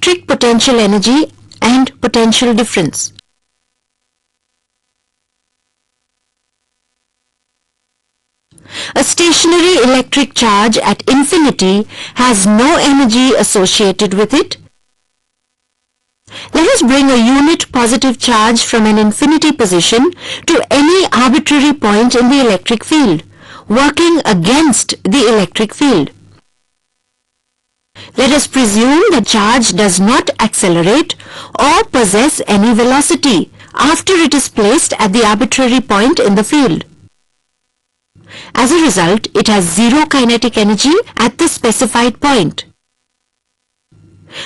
electric potential energy and potential difference. A stationary electric charge at infinity has no energy associated with it. Let us bring a unit positive charge from an infinity position to any arbitrary point in the electric field, working against the electric field. Let us presume the charge does not accelerate or possess any velocity after it is placed at the arbitrary point in the field. As a result, it has zero kinetic energy at the specified point.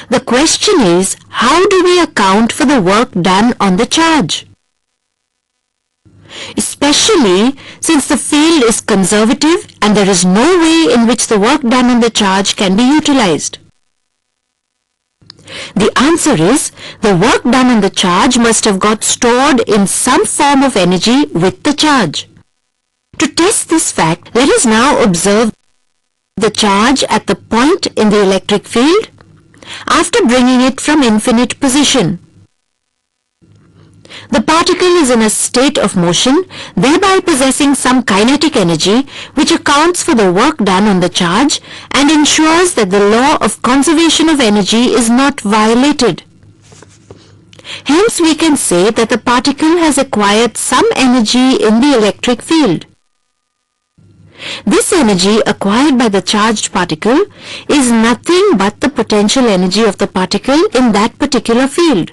The question is, how do we account for the work done on the charge? Especially since the field is conservative and there is no way in which the work done on the charge can be utilized. The answer is, the work done on the charge must have got stored in some form of energy with the charge. To test this fact, let us now observe the charge at the point in the electric field after bringing it from infinite position. The particle is in a state of motion, thereby possessing some kinetic energy which accounts for the work done on the charge and ensures that the law of conservation of energy is not violated. Hence, we can say that the particle has acquired some energy in the electric field. This energy acquired by the charged particle is nothing but the potential energy of the particle in that particular field.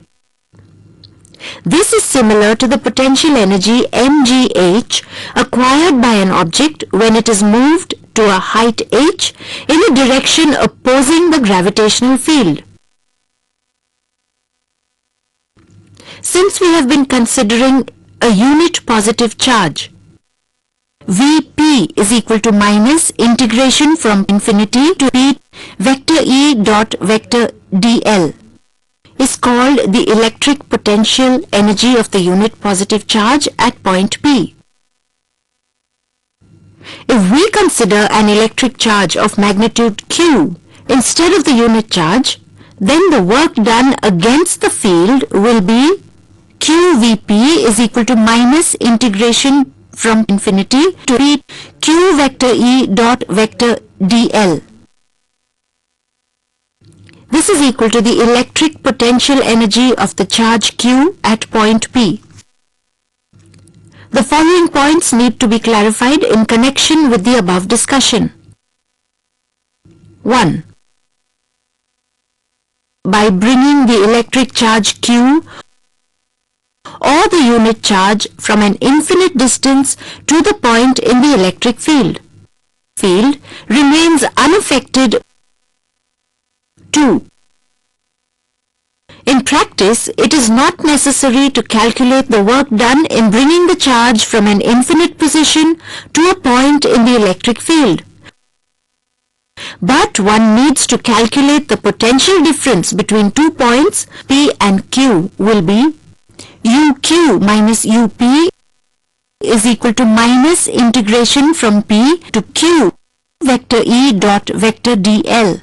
This is similar to the potential energy mgh acquired by an object when it is moved to a height h in a direction opposing the gravitational field. Since we have been considering a unit positive charge, Vp is equal to minus integration from infinity to p vector E dot vector dl is called the electric potential energy of the unit positive charge at point P. If we consider an electric charge of magnitude Q instead of the unit charge, then the work done against the field will be QVP is equal to minus integration from infinity to p q vector E dot vector dl. This is equal to the electric potential energy of the charge Q at point P. The following points need to be clarified in connection with the above discussion. 1. By bringing the electric charge Q or the unit charge from an infinite distance to the point in the electric field remains unaffected. 2. In practice, it is not necessary to calculate the work done in bringing the charge from an infinite position to a point in the electric field. But one needs to calculate the potential difference between 2 points P and Q will be UQ minus UP is equal to minus integration from P to Q vector E dot vector dl.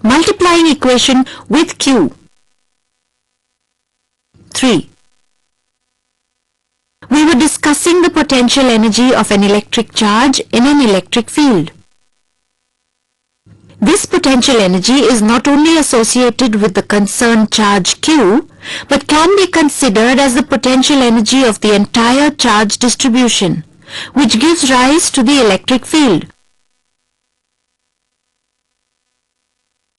Multiplying equation with Q. 3. We were discussing the potential energy of an electric charge in an electric field. This potential energy is not only associated with the concerned charge Q, but can be considered as the potential energy of the entire charge distribution, which gives rise to the electric field.